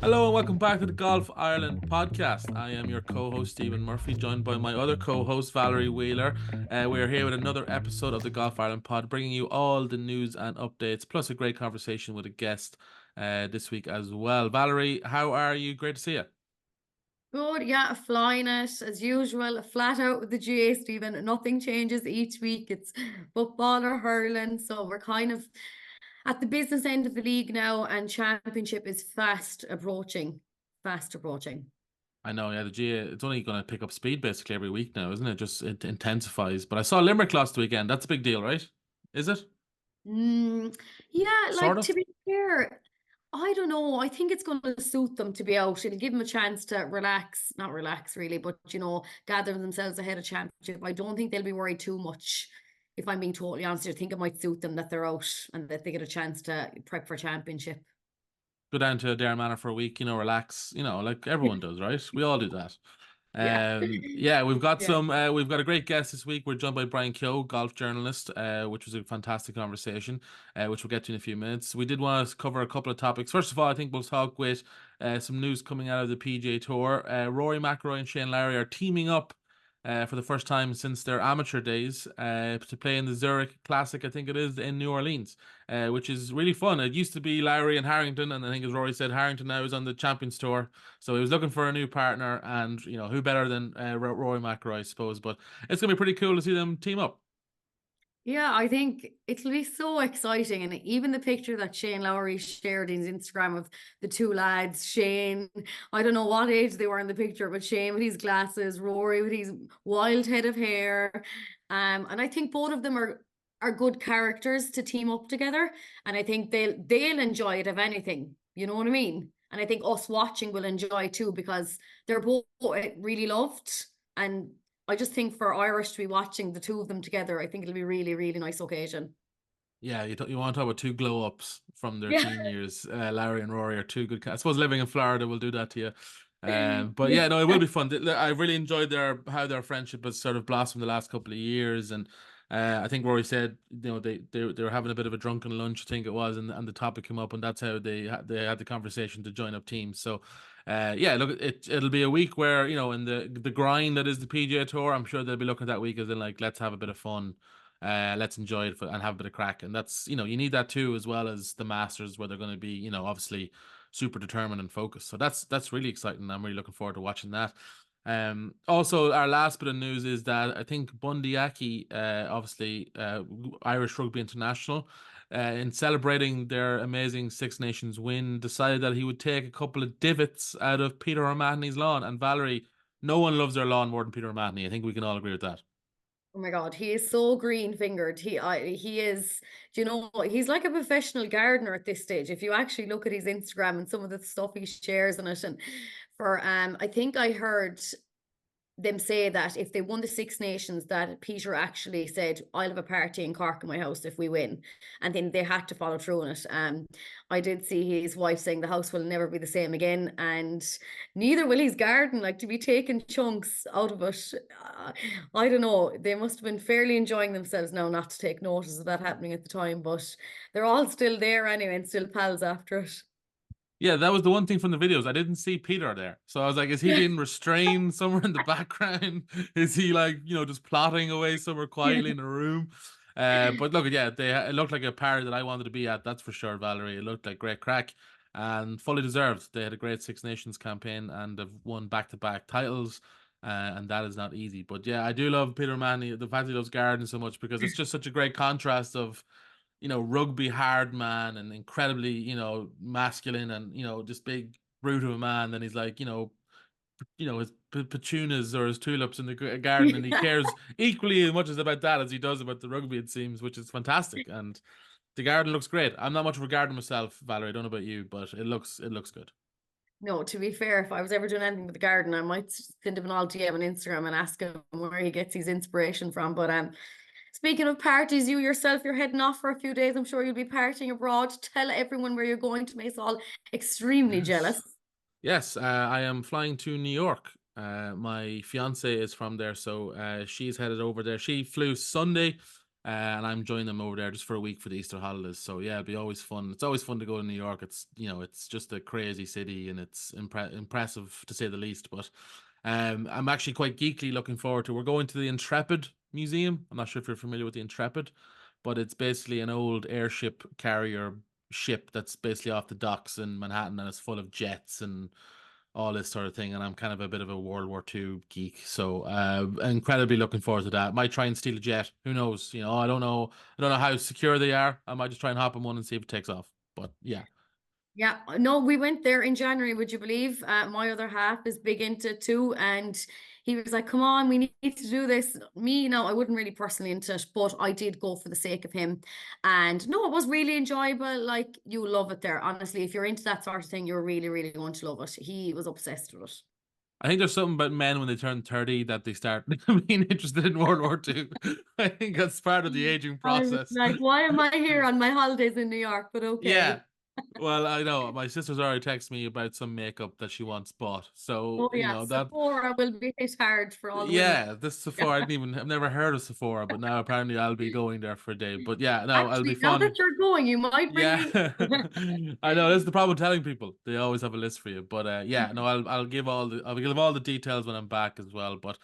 Hello and welcome back to the Golf Ireland podcast. I am your co-host Stephen Murphy, joined by my other co-host Valerie Wheeler. We are here with another episode of the Golf Ireland pod, bringing you all the news and updates, plus a great conversation with a guest this week as well. Valerie, how are you? Great to see you. Good, yeah, flying it as usual, flat out with the GA, Stephen. Nothing changes each week. It's football or hurling. So we're kind of at the business end of the league now, and championship is fast approaching. Fast approaching. I know, yeah, the GA, it's only going to pick up speed basically every week now, isn't it? Just it intensifies. But I saw Limerick last weekend. That's a big deal, right? Is it? Mm, yeah, Sort like of. to be fair, I don't know. I think it's going to suit them to be out. It'll give them a chance to relax, not relax really, but gather themselves ahead of championship. I don't think they'll be worried too much. If I'm being totally honest, I think it might suit them that they're out and that they get a chance to prep for championship. Go down to Darren Manor for a week, relax, like everyone does, right? We all do that. Yeah. Yeah, Yeah. we've got a great guest this week. We're joined by Brian Keogh, golf journalist, which was a fantastic conversation, which we'll get to in a few minutes. We did want to cover a couple of topics. First of all, I think we'll talk with some news coming out of the PGA Tour. Rory McIlroy and Shane Lowry are teaming up for the first time since their amateur days to play in the Zurich Classic, I think it is, in New Orleans, which is really fun. It used to be Lowry and Harrington, and I think, as Rory said, Harrington now is on the Champions Tour. So he was looking for a new partner, and who better than Rory McIlroy, I suppose. But it's gonna be pretty cool to see them team up. Yeah, I think it'll be so exciting. And even the picture that Shane Lowry shared in his Instagram of the two lads, Shane, I don't know what age they were in the picture, but Shane with his glasses, Rory with his wild head of hair. And I think both of them are good characters to team up together. And I think they'll enjoy it if anything. You know what I mean? And I think us watching will enjoy too because they're both really loved. And I just think for Irish to be watching the two of them together, I think it'll be really, really nice occasion. Yeah, you want to talk about two glow ups from their Yeah. teen years. Larry and Rory are two good. I suppose living in Florida will do that to you. But yeah, no, it will be fun. I really enjoyed how their friendship has sort of blossomed the last couple of years, and I think Rory said, they were having a bit of a drunken lunch, I think it was, and the topic came up, and that's how they had the conversation to join up teams. So, yeah, look, it'll be a week where in the grind that is the PGA Tour, I'm sure they'll be looking at that week as in like, let's have a bit of fun. Let's enjoy it and have a bit of crack. And that's, you need that too, as well as the Masters, where they're going to be, obviously super determined and focused. So that's really exciting. I'm really looking forward to watching that. Also, our last bit of news is that I think Bundy Aki, obviously Irish Rugby International, in celebrating their amazing Six Nations win, decided that he would take a couple of divots out of Peter O'Mahony's lawn. And Valerie, no one loves their lawn more than Peter O'Mahony. I think we can all agree with that. Oh my God, he is so green fingered. He is, he's like a professional gardener at this stage. If you actually look at his Instagram and some of the stuff he shares on it, and for I think I heard them say that if they won the Six Nations, that Peter actually said, "I'll have a party in Cork in my house if we win," and then they had to follow through on it. I did see his wife saying the house will never be the same again, and neither will his garden. Like to be taking chunks out of it, I don't know. They must have been fairly enjoying themselves now, not to take notice of that happening at the time, but they're all still there anyway, and still pals after it. Yeah, that was the one thing from the videos. I didn't see Peter there. So I was like, is he being restrained somewhere in the background? Is he like, just plotting away somewhere quietly in a room? But look, yeah, it looked like a party that I wanted to be at, that's for sure, Valerie. It looked like great crack and fully deserved. They had a great Six Nations campaign and have won back-to-back titles. And that is not easy. But yeah, I do love Peter Manny, the fact that he loves Garden so much, because it's just such a great contrast of rugby hard man and incredibly, masculine and, just big brute of a man. Then he's like, his petunias or his tulips in the garden, and he cares equally as much as about that as he does about the rugby, it seems, which is fantastic. And the garden looks great. I'm not much of a garden myself, Valerie. I don't know about you, but it looks good. No, to be fair, if I was ever doing anything with the garden, I might send him an all DM on Instagram and ask him where he gets his inspiration from. But speaking of parties, you yourself, you're heading off for a few days. I'm sure you'll be partying abroad. Tell everyone where you're going to make us all extremely Yes. jealous. Yes, I am flying to New York. My fiance is from there, so she's headed over there. She flew Sunday. And I'm joining them over there just for a week for the Easter holidays. So yeah, it'll be always fun. It's always fun to go to New York. It's it's just a crazy city and it's impressive to say the least. But I'm actually quite geekly looking forward to. We're going to the Intrepid Museum. I'm not sure if you're familiar with the Intrepid, but it's basically an old airship carrier ship that's basically off the docks in Manhattan, and it's full of jets and all this sort of thing. And I'm kind of a bit of a World War II geek, so incredibly looking forward to that. Might try and steal a jet. Who knows? I don't know. I don't know how secure they are. I might just try and hop on one and see if it takes off. But yeah. Yeah, no, we went there in January, would you believe? My other half is big into it too, and he was like, "Come on, we need to do this." Me, no, I wouldn't really personally into it, but I did go for the sake of him. And no, it was really enjoyable. Like, you love it there. Honestly, if you're into that sort of thing, you're really, really going to love it. He was obsessed with it. I think there's something about men when they turn 30 that they start being interested in World War II. I think that's part of the aging I was process. like, why am I here on my holidays in New York? But Yeah. okay. Well, I know my sister's already texted me about some makeup that she wants bought. So, Oh yeah, that Sephora will be hit hard for all the women. yeah, this Yeah. Sephora, I've never heard of Sephora, but now apparently I'll be going there for a day. But yeah, no, it'll be Actually, now fun. that you're going, you might bring Yeah, me. I know that's the problem with telling people. They always have a list for you. But yeah, no, I'll give all the details when I'm back as well. But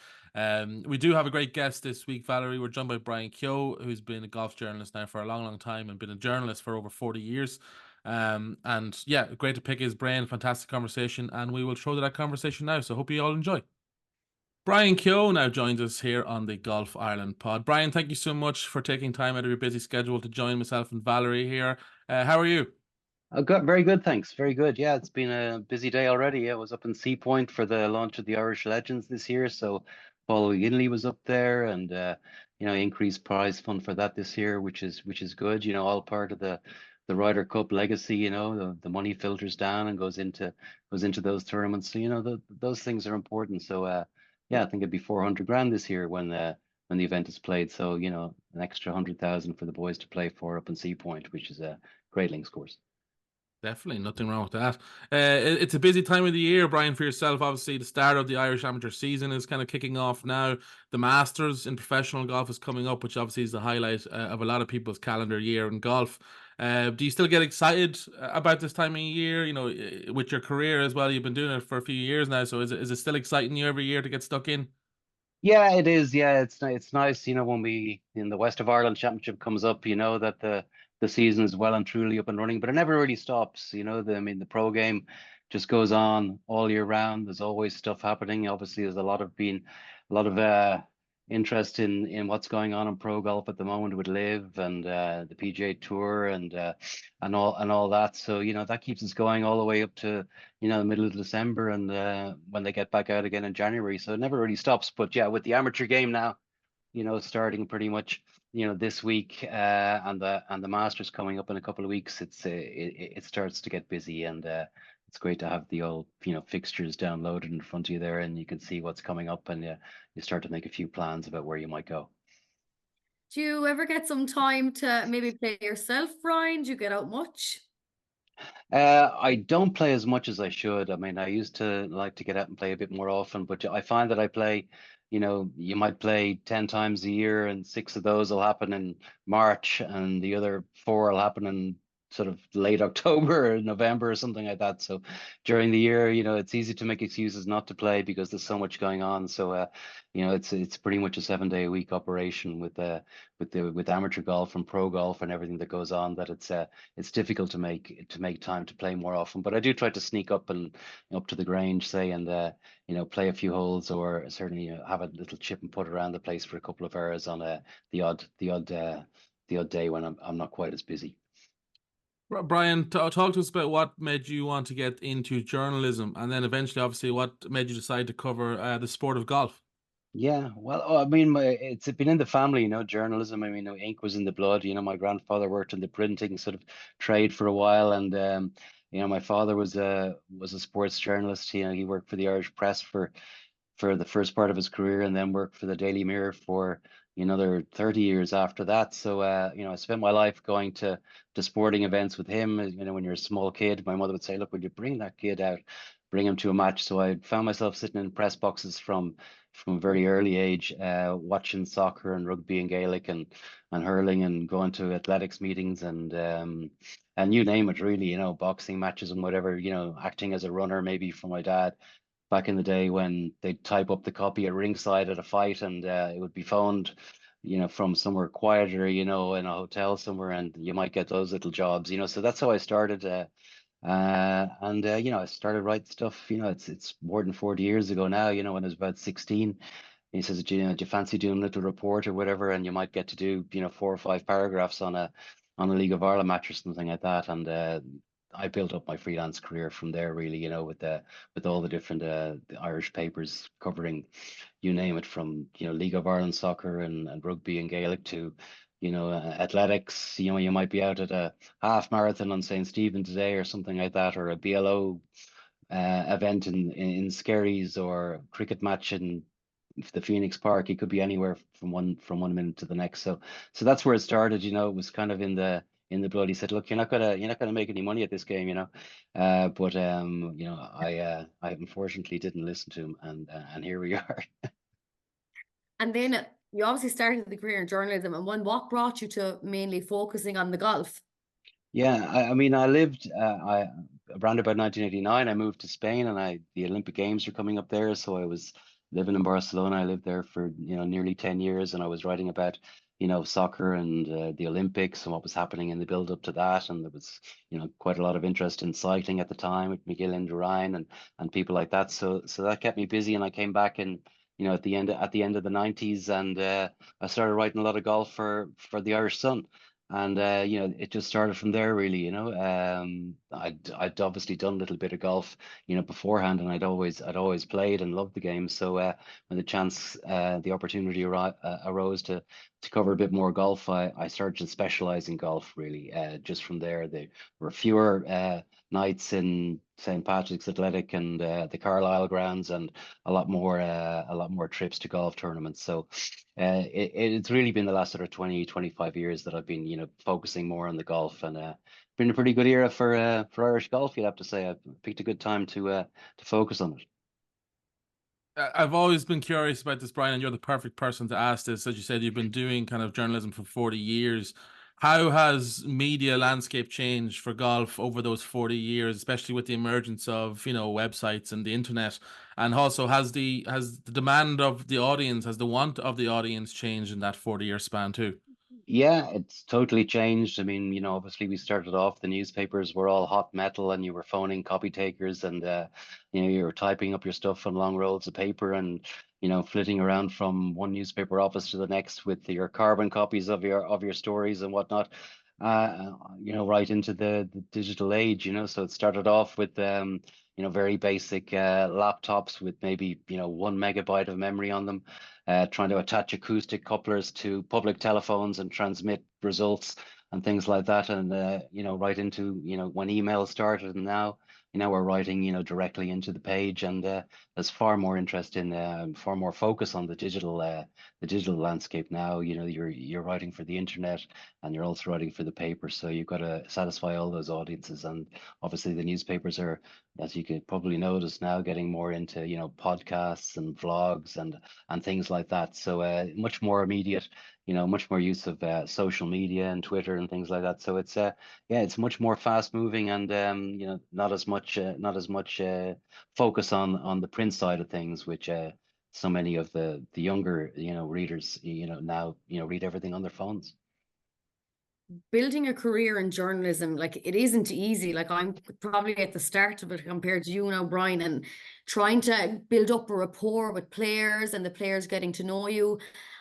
we do have a great guest this week, Valerie. We're joined by Brian Keogh, who's been a golf journalist now for a long, long time and been a journalist for over 40 years. And yeah, great to pick his brain. Fantastic conversation, and we will throw to that conversation now. So hope you all enjoy. Brian Keogh now joins us here on the Golf Ireland pod. Brian, thank you so much for taking time out of your busy schedule to join myself and Valerie here. How are you? Very good, thanks. Very good. Yeah, it's been a busy day already. Yeah, I was up in Sea Point for the launch of the Irish Legends this year. So Paul O'Ginley was up there and increased prize fund for that this year, which is good. All part of the Ryder Cup legacy, the money filters down and goes into those tournaments. So, those things are important. So yeah, I think it'd be 400 grand this year when the event is played. So, an extra 100,000 for the boys to play for up in Sea Point, which is a great links course. Definitely, nothing wrong with that. It's a busy time of the year, Brian, for yourself. Obviously, the start of the Irish amateur season is kind of kicking off now. The Masters in professional golf is coming up, which obviously is the highlight of a lot of people's calendar year in golf. Do you still get excited about this time of year? With your career as well, you've been doing it for a few years now. So is it still exciting you every year to get stuck in? Yeah, it is. Yeah, it's nice, when we in the West of Ireland Championship comes up, that the season is well and truly up and running, but it never really stops. I mean, the pro game just goes on all year round. There's always stuff happening. Obviously, there's a lot of interest in what's going on in pro golf at the moment with Live and the PGA Tour and all that. So, that keeps us going all the way up to the middle of December and when they get back out again in January. So it never really stops. But yeah, with the amateur game now, starting pretty much, this week and the Masters coming up in a couple of weeks, it starts to get busy and it's great to have the old fixtures downloaded in front of you there and you can see what's coming up and you start to make a few plans about where you might go. Do you ever get some time to maybe play yourself, Brian? Do you get out much? I don't play as much as I should. I mean, I used to like to get out and play a bit more often, but I find that I play, you might play 10 times a year, and six of those will happen in March, and the other four will happen in sort of late October or November or something like that. So during the year, it's easy to make excuses not to play because there's so much going on. So, it's pretty much a 7 day a week operation with amateur golf and pro golf and everything that goes on that it's difficult to make time to play more often. But I do try to sneak up and up to the Grange, say, and play a few holes, or certainly have a little chip and putt around the place for a couple of hours on the odd day when I'm not quite as busy. Brian, talk to us about what made you want to get into journalism, and then eventually, obviously, what made you decide to cover the sport of golf. Yeah, well, I mean, it's been in the family, journalism. I mean, ink was in the blood. My grandfather worked in the printing sort of trade for a while, and my father was a sports journalist. He worked for the Irish Press for the first part of his career, and then worked for the Daily Mirror for another 30 years after that. So, I spent my life going to sporting events with him. When you're a small kid, my mother would say, "Look, would you bring that kid out, bring him to a match?" So I found myself sitting in press boxes from from a very early age, watching soccer and rugby and Gaelic and hurling and going to athletics meetings and you name it really, you know, boxing matches and whatever, you know, acting as a runner maybe for my dad back in the day when they'd type up the copy at ringside at a fight and it would be phoned, you know, from somewhere quieter, you know, in a hotel somewhere, and you might get those little jobs, you know. So that's how I started. You know, I started writing stuff. You know, it's more than 40 years ago now. You know, when I was about 16, he says, "Do you know, do you fancy doing a little report or whatever?" And you might get to do, you know, 4 or 5 paragraphs on a League of Ireland match or something like that. And I built up my freelance career from there, really. You know, with all the different the Irish papers covering, you name it, from you know League of Ireland soccer and rugby and Gaelic to, you know, athletics. You know, you might be out at a half marathon on St. Stephen today or something like that, or a BLO event in Skerries, or a cricket match in the Phoenix Park. It could be anywhere from one minute to the next. So that's where it started. You know, it was kind of in the blood. He said, "Look, you're not gonna make any money at this game, you know." But you know, I unfortunately didn't listen to him, and here we are. And then you obviously started the career in journalism, and what brought you to mainly focusing on the golf? Yeah, I mean, I lived I around about 1989. I moved to Spain, and the Olympic Games were coming up there, so I was living in Barcelona. I lived there for you know nearly 10 years, and I was writing about you know soccer and the Olympics and what was happening in the build up to that. And there was you know quite a lot of interest in cycling at the time with Miguel Indurain and people like that. So that kept me busy, and I came back in you know at the end of the 90s, and I started writing a lot of golf for the Irish Sun. And you know, it just started from there, really. You know, I'd obviously done a little bit of golf, you know, beforehand, and I'd always played and loved the game. So when the opportunity arose to cover a bit more golf, I started to specialize in golf, really. Just from there, there were fewer nights in St. Patrick's Athletic and the Carlisle grounds, and a lot more trips to golf tournaments. So it's really been the last sort of 20, 25 years that I've been, you know, focusing more on the golf, and been a pretty good era for Irish golf, you'd have to say. I've picked a good time to focus on it. I've always been curious about this, Brian, and you're the perfect person to ask this. As you said, you've been doing kind of journalism for 40 years. How has media landscape changed for golf over those 40 years, especially with the emergence of, you know, websites and the internet? And also, has the demand of the audience, has the want of the audience changed in that 40-year span too? Yeah, it's totally changed. I mean, you know, obviously we started off, the newspapers were all hot metal, and you were phoning copy takers, and you know, you were typing up your stuff on long rolls of paper, and you know, flitting around from one newspaper office to the next with your carbon copies of your stories and whatnot. You know, right into the digital age, you know. So it started off with you know, very basic laptops with maybe, you know, 1 megabyte of memory on them, trying to attach acoustic couplers to public telephones and transmit results and things like that. And, you know, right into, you know, when email started, and now, you know, we're writing, you know, directly into the page. And there's far more interest in, far more focus on the digital landscape now. You know, you're writing for the internet, and you're also writing for the paper. So you've got to satisfy all those audiences. And obviously the newspapers are, as you could probably notice now, getting more into, you know, podcasts and vlogs and things like that. So much more immediate, you know, much more use of social media and Twitter and things like that. So it's yeah, it's much more fast moving, and you know, not as much focus on the print side of things, which so many of the younger, you know, readers, you know, now, you know, read everything on their phones. Building a career in journalism, like it isn't easy. Like I'm probably at the start of it compared to you now, Brian, and trying to build up a rapport with players and the players getting to know you.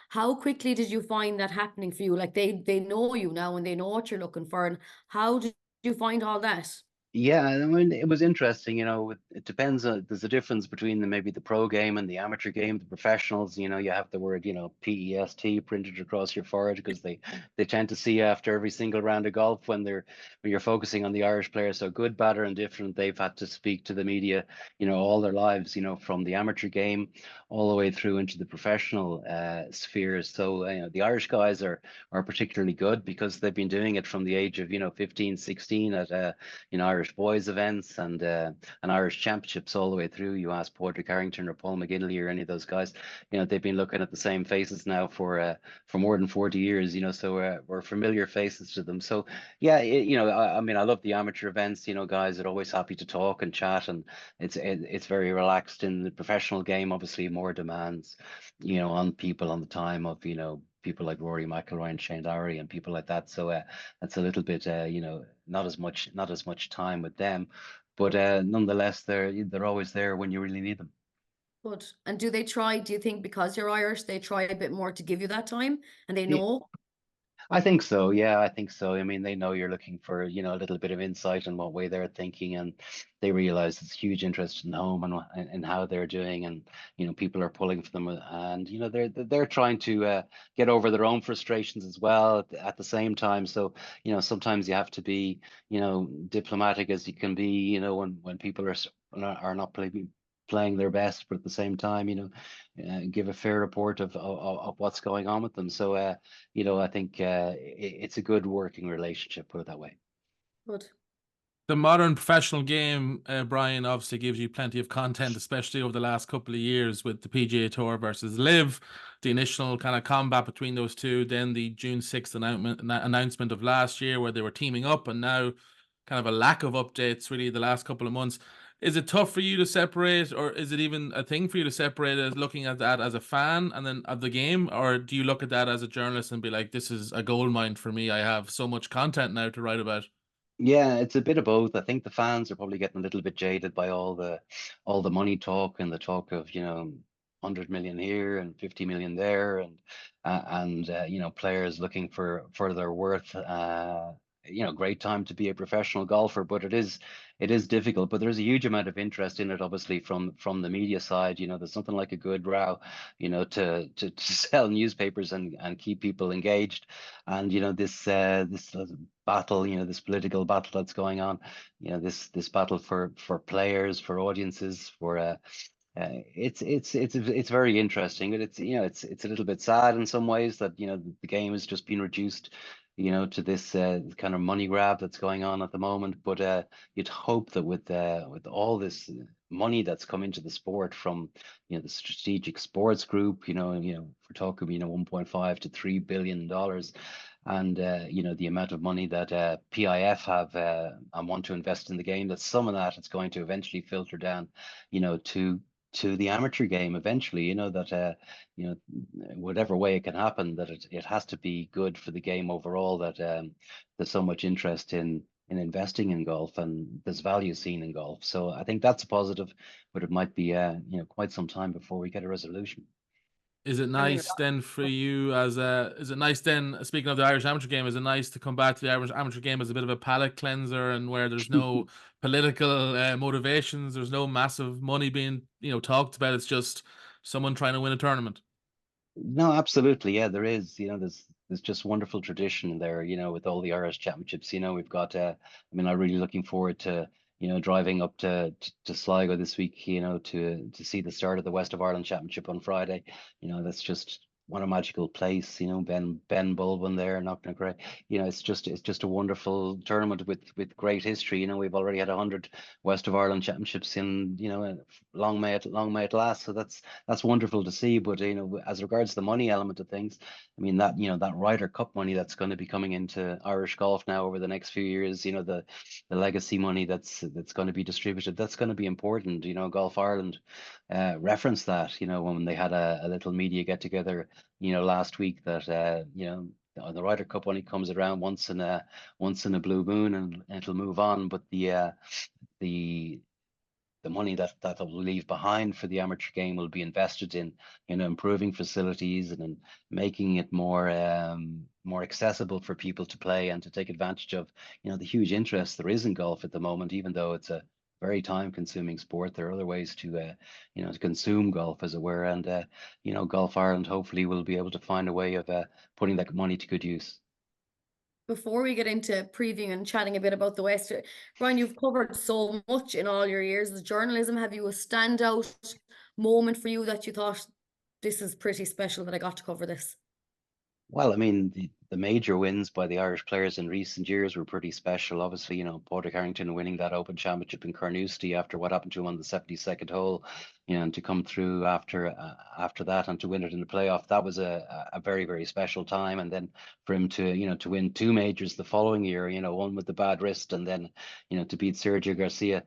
How quickly did you find that happening for you? Like they know you now and they know what you're looking for. And how did you find all that? Yeah, I mean, it was interesting, you know, it depends on, there's a difference between maybe the pro game and the amateur game, the professionals, you know, you have the word, you know, PEST printed across your forehead, because they tend to see you after every single round of golf when you're focusing on the Irish players. So good, bad, or indifferent, they've had to speak to the media, you know, all their lives, you know, from the amateur game all the way through into the professional spheres. So, you know, the Irish guys are particularly good because they've been doing it from the age of, you know, 15, 16 at, you know, Irish Irish boys events and Irish championships all the way through. You ask Padraig Harrington or Paul McGinley or any of those guys, they've been looking at the same faces now for more than 40 years. So we're familiar faces to them. So yeah, I mean, I love the amateur events. Guys are always happy to talk and chat, and it's very relaxed. In the professional game, obviously more demands, on people on the time of people like Rory McIlroy and Shane Lowry and people like that. So that's a little bit not as much time with them, but nonetheless they're always there when you really need them. Good. And do you think because you're Irish, they try a bit more to give you that time and they Yeah, know? I think so. Yeah, I think so. I mean, they know you're looking for, a little bit of insight on what way they're thinking, and they realize there's huge interest in home and how they're doing, and people are pulling for them, and they're trying to get over their own frustrations as well at the same time. So sometimes you have to be diplomatic as you can be, when people are not playing their best, but at the same time, give a fair report of what's going on with them. So I think it's a good working relationship, put it that way. Good. The modern professional game, Brian, obviously gives you plenty of content, especially over the last couple of years with the PGA Tour versus Live, the initial kind of combat between those two, then the June 6th announcement of last year where they were teaming up, and now kind of a lack of updates really the last couple of months. Is it tough for you to separate, or is it even a thing for you to separate as looking at that as a fan and then of the game, or do you look at that as a journalist and be like, this is a goldmine for me, I have so much content now to write about? Yeah, it's a bit of both. I think the fans are probably getting a little bit jaded by all the money talk and the talk of 100 million here and 50 million there, and players looking for their worth. Great time to be a professional golfer, but it is difficult. But there's a huge amount of interest in it, obviously from the media side. There's something like a good row, to sell newspapers and keep people engaged. And this battle, this political battle that's going on, this battle for players, for audiences, for it's very interesting, but it's a little bit sad in some ways that the game has just been reduced to this kind of money grab that's going on at the moment. But you'd hope that with all this money that's come into the sport from the Strategic Sports Group, we're talking 1.5 to $3 billion, and the amount of money that PIF have and want to invest in the game, that some of that is going to eventually filter down to the amateur game eventually, that whatever way it can happen, that it has to be good for the game overall, that there's so much interest in investing in golf, and there's value seen in golf. So I think that's a positive, but it might be quite some time before we get a resolution. Is it I mean, nice then for you is it nice then, speaking of the Irish amateur game, is it nice to come back to the Irish amateur game as a bit of a palate cleanser, and where there's no political motivations, there's no massive money being, talked about, it's just someone trying to win a tournament? No, absolutely. Yeah, there is. There's just wonderful tradition there, with all the Irish championships. We've got I mean, I'm really looking forward to, driving up to Sligo this week, to see the start of the West of Ireland Championship on Friday. That's just what a magical place, Ben Bulbin there, Knocknack Ray. It's just a wonderful tournament with great history. We've already had 100 West of Ireland Championships in, long may it last. So that's wonderful to see. But as regards to the money element of things, I mean, that Ryder Cup money that's going to be coming into Irish golf now over the next few years, the legacy money that's going to be distributed, that's going to be important. Golf Ireland referenced that, when they had a little media get together, last week, that the Ryder Cup only comes around once in a blue moon, and it'll move on. But the money that will leave behind for the amateur game will be invested in improving facilities and in making it more accessible for people to play and to take advantage of the huge interest there is in golf at the moment. Even though it's a very time-consuming sport, there are other ways to to consume golf, as it were. And Golf Ireland hopefully will be able to find a way of putting that money to good use. before we get into previewing and chatting a bit about the West, Brian, you've covered so much in all your years of journalism. Have you a standout moment for you that you thought, this is pretty special that I got to cover this? Well, I mean, the major wins by the Irish players in recent years were pretty special. Obviously, Padraig Harrington winning that Open Championship in Carnoustie after what happened to him on the 72nd hole, and to come through after that and to win it in the playoff, that was a very, very special time. And then for him to, to win two majors the following year, one with the bad wrist, and then, to beat Sergio Garcia,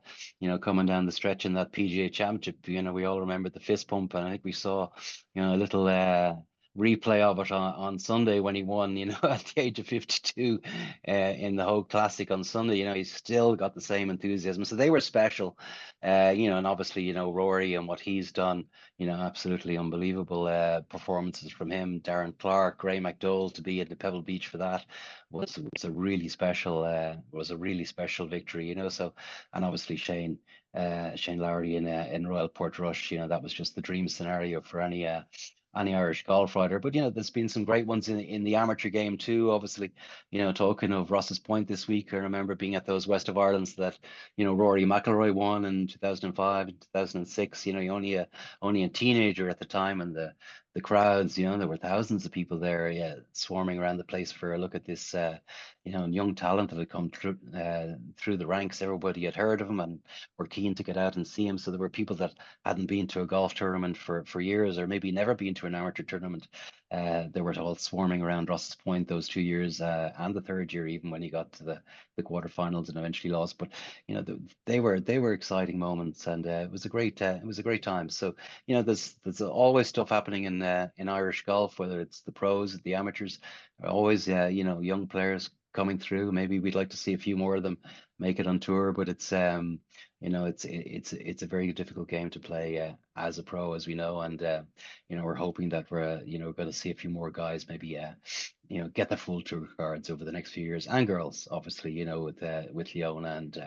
coming down the stretch in that PGA Championship. We all remember the fist pump, and I think we saw, a little replay of it on Sunday when he won, at the age of 52 in the Hogue Classic on Sunday. He's still got the same enthusiasm. So they were special, and obviously, Rory and what he's done, absolutely unbelievable performances from him. Darren Clark, Ray McDowell to be at the Pebble Beach for that was a really special victory, So, and obviously Shane Lowry in Royal Portrush, that was just the dream scenario for any Irish golf writer. But there's been some great ones in the amateur game too. Obviously, talking of Ross's Point this week, I remember being at those West of Irelands that Rory McIlroy won in 2005 and 2006. He only a teenager at the time, and the crowds, there were thousands of people there, yeah, swarming around the place for a look at this, young talent that had come through the ranks. Everybody had heard of him and were keen to get out and see him. So there were people that hadn't been to a golf tournament for years, or maybe never been to an amateur tournament. They were all swarming around Ross's Point those 2 years, and the third year, even when he got to the quarterfinals and eventually lost. But they were exciting moments, and it was a great time. So there's always stuff happening in Irish golf, whether it's the pros, the amateurs, always young players coming through. Maybe we'd like to see a few more of them make it on tour, but it's it's a very difficult game to play as a pro, as we know, and we're hoping that we're going to see a few more guys maybe get the full tour cards over the next few years, and girls, obviously, with Leona and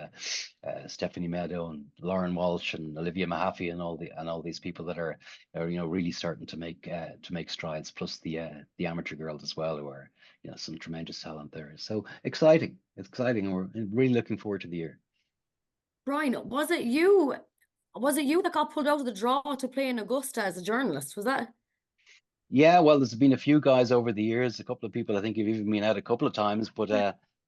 Stephanie Meadow and Lauren Walsh and Olivia Mahaffey and all these people that are really starting to make strides, plus the amateur girls as well, who are some tremendous talent there. So exciting, it's exciting, and we're really looking forward to the year. Brian, was it you? Was it you that got pulled out of the draw to play in Augusta as a journalist? Was that? Yeah, well, there's been a few guys over the years, a couple of people I think have even been out a couple of times, but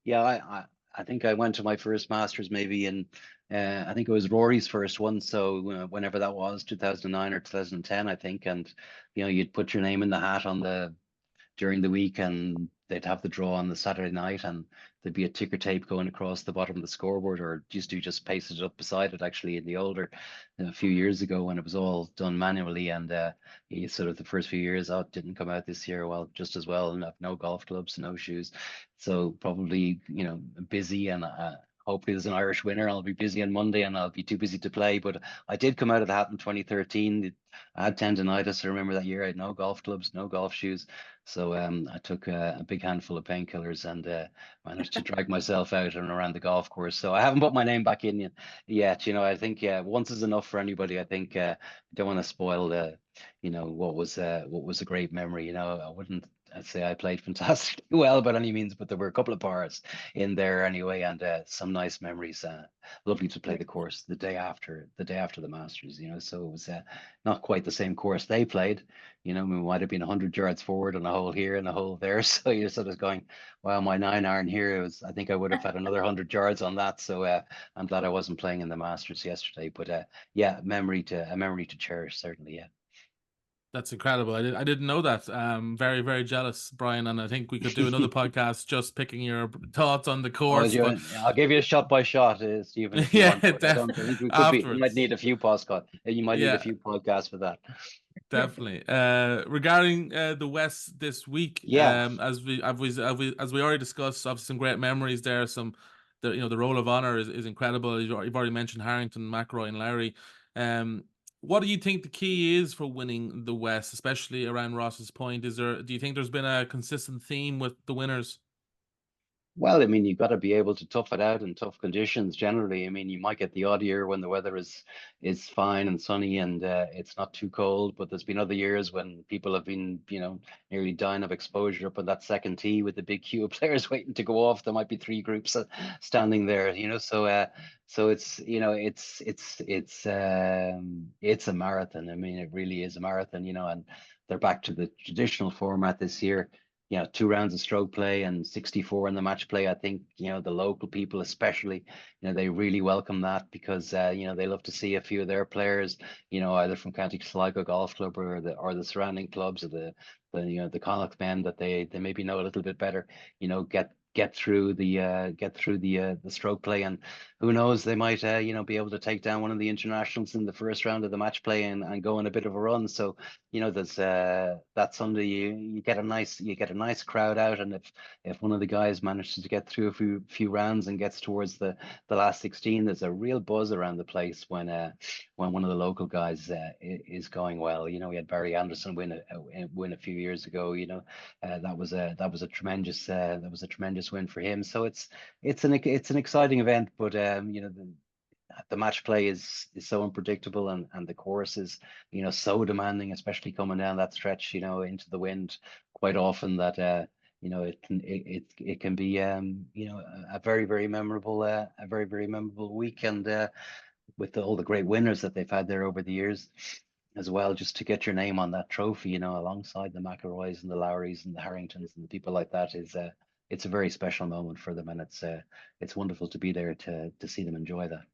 yeah, I think I went to my first Masters maybe in I think it was Rory's first one, so whenever that was, 2009 or 2010, I think, and you'd put your name in the hat during the week, and they'd have the draw on the Saturday night, and there'd be a ticker tape going across the bottom of the scoreboard, or just pasted it up beside it, actually, in the older a few years ago when it was all done manually. And sort of the first few years, oh, it didn't come out this year, well, just as well, and no golf clubs, no shoes, so probably busy, and hopefully there's an Irish winner. I'll be busy on Monday and I'll be too busy to play. But I did come out of the hat in 2013. I had tendonitis. I remember that year. I had no golf clubs, no golf shoes. So I took a big handful of painkillers and managed to drag myself out and around the golf course. So I haven't put my name back in yet. I think once is enough for anybody. I think I don't want to spoil what was a great memory. I wouldn't. I'd say I played fantastically well by any means, but there were a couple of pars in there anyway, and some nice memories. Lovely to play the course the day after the Masters. So it was not quite the same course they played. We might have been 100 yards forward on a hole here and a hole there. So you're sort of going, well, my 9-iron here I think I would have had another 100 yards on that. So I'm glad I wasn't playing in the Masters yesterday. But yeah, a memory to cherish, certainly. Yeah. That's incredible. I didn't know that. Very, very jealous, Brian. And I think we could do another podcast just picking your thoughts on the course. But I'll give you a shot by shot, Stephen, if you yeah, want. But I think we could be. You might afterwards. need a few podcasts. You might need a Yeah, few podcasts for that. definitely. Regarding the West this week, Yeah. as we already discussed, obviously some great memories there. The roll of honor is incredible. You've already mentioned Harrington, McIlroy, and Lowry. What do you think the key is for winning the West, especially around Ross's Point? Do you think there's been a consistent theme with the winners? Well, I mean, you've got to be able to tough it out in tough conditions generally. I mean, you might get the odd year when the weather is fine and sunny and it's not too cold, but there's been other years when people have been, nearly dying of exposure up on that second tee with the big queue of players waiting to go off. There might be three groups standing there, so it's a marathon. I mean, it really is a marathon, and they're back to the traditional format this year. 2 rounds of stroke play and 64 in the match play. I think, the local people especially, they really welcome that because, they love to see a few of their players, either from County Sligo Golf Club or the surrounding clubs or the Connacht men that they maybe know a little bit better, get through the stroke play, and who knows, they might be able to take down one of the internationals in the first round of the match play and go on a bit of a run. So there's that Sunday you get a nice crowd out, and if one of the guys manages to get through a few rounds and gets towards the last 16, there's a real buzz around the place when one of the local guys is going well. We had Barry Anderson win a few years ago. That was a tremendous win for him. So it's an exciting event, but the match play is so unpredictable, and the course is so demanding, especially coming down that stretch into the wind quite often, that it can be a very, very memorable week, and with all the great winners that they've had there over the years as well, just to get your name on that trophy alongside the McIlroys and the Lowrys and the Harringtons and the people like that is it's a very special moment for them, and it's wonderful to be there to see them enjoy that.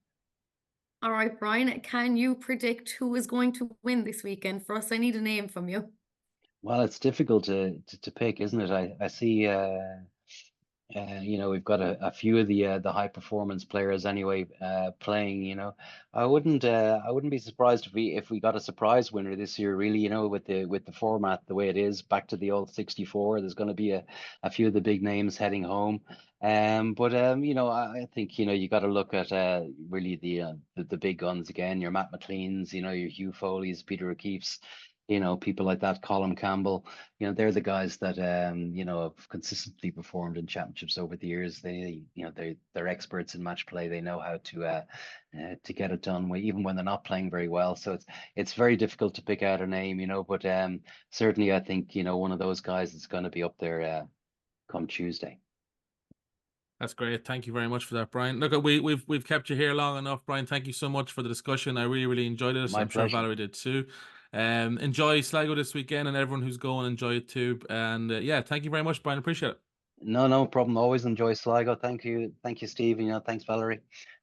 All right, Brian, can you predict who is going to win this weekend for us? I need a name from you. Well, it's difficult to pick, isn't it? I see we've got a few of the high performance players anyway playing. I wouldn't be surprised if we got a surprise winner this year, really. With the format the way it is, back to the old 64. There's going to be a few of the big names heading home. But I think you got to look at really the big guns again. Your Matt McLeans, your Hugh Foley's, Peter O'Keefe's. People like that, Colin Campbell, they're the guys that, have consistently performed in championships over the years. They're experts in match play. They know how to get it done, even when they're not playing very well. So it's very difficult to pick out a name, but certainly I think, one of those guys is going to be up there come Tuesday. That's great. Thank you very much for that, Brian. Look, we've kept you here long enough, Brian. Thank you so much for the discussion. I really, really enjoyed it. My I'm sure pleasure. Valerie did too. Enjoy Sligo this weekend, and everyone who's going, enjoy it too. And yeah, thank you very much, Brian. Appreciate it. No problem. Always enjoy Sligo. Thank you, Steve. Thanks, Valerie.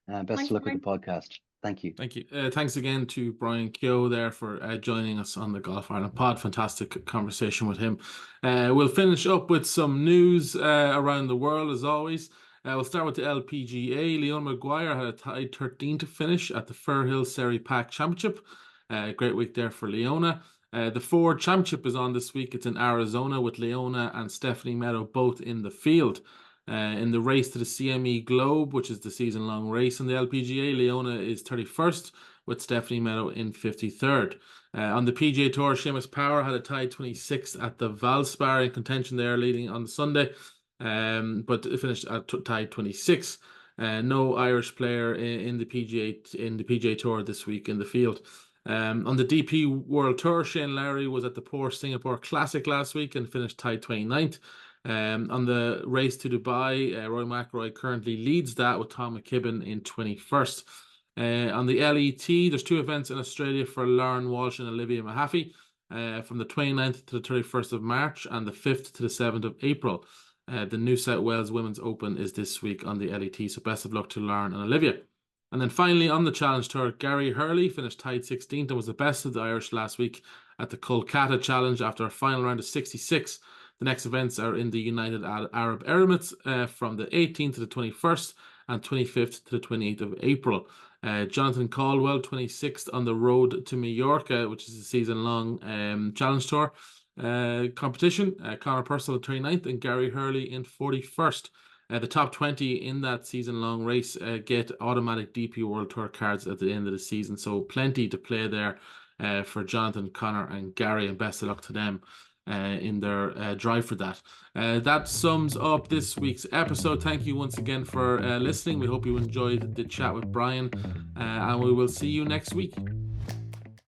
Best Thanks, of luck Brian. with the podcast. Thank you. Thank you. Thanks again to Brian Keogh there for joining us on the Golf Ireland pod. Fantastic conversation with him. We'll finish up with some news around the world as always. We'll start with the LPGA. Leon Maguire had a tied 13th finish at the Firhill Seri Pack Championship. Great week there for Leona. The Ford Championship is on this week. It's in Arizona with Leona and Stephanie Meadow both in the field. In the race to the CME Globe, which is the season-long race in the LPGA, Leona is 31st with Stephanie Meadow in 53rd. On the PGA Tour, Seamus Power had a tied 26th at the Valspar, in contention there leading on the Sunday, but finished at tied 26th. No Irish player in the PGA Tour this week in the field. On the DP World Tour, Shane Lowry was at the Porsche Singapore Classic last week and finished tied 29th. On the race to Dubai, Rory McIlroy currently leads that with Tom McKibben in 21st. On the LET, there's 2 events in Australia for Lauren Walsh and Olivia Mahaffey from the 29th to the 31st of March and the 5th to the 7th of April. The New South Wales Women's Open is this week on the LET, so best of luck to Lauren and Olivia. And then finally on the Challenge Tour, Gary Hurley finished tied 16th and was the best of the Irish last week at the Kolkata Challenge after a final round of 66. The next events are in the United Arab Emirates from the 18th to the 21st and 25th to the 28th of April. Jonathan Caldwell, 26th on the road to Mallorca, which is a season-long Challenge Tour competition. Conor Purcell, 29th, and Gary Hurley in 41st. The top 20 in that season-long race get automatic DP World Tour cards at the end of the season, so plenty to play there for Jonathan, Conor and Gary, and best of luck to them in their drive for that. That sums up this week's episode. Thank you once again for listening. We hope you enjoyed the chat with Brian, and we will see you next week.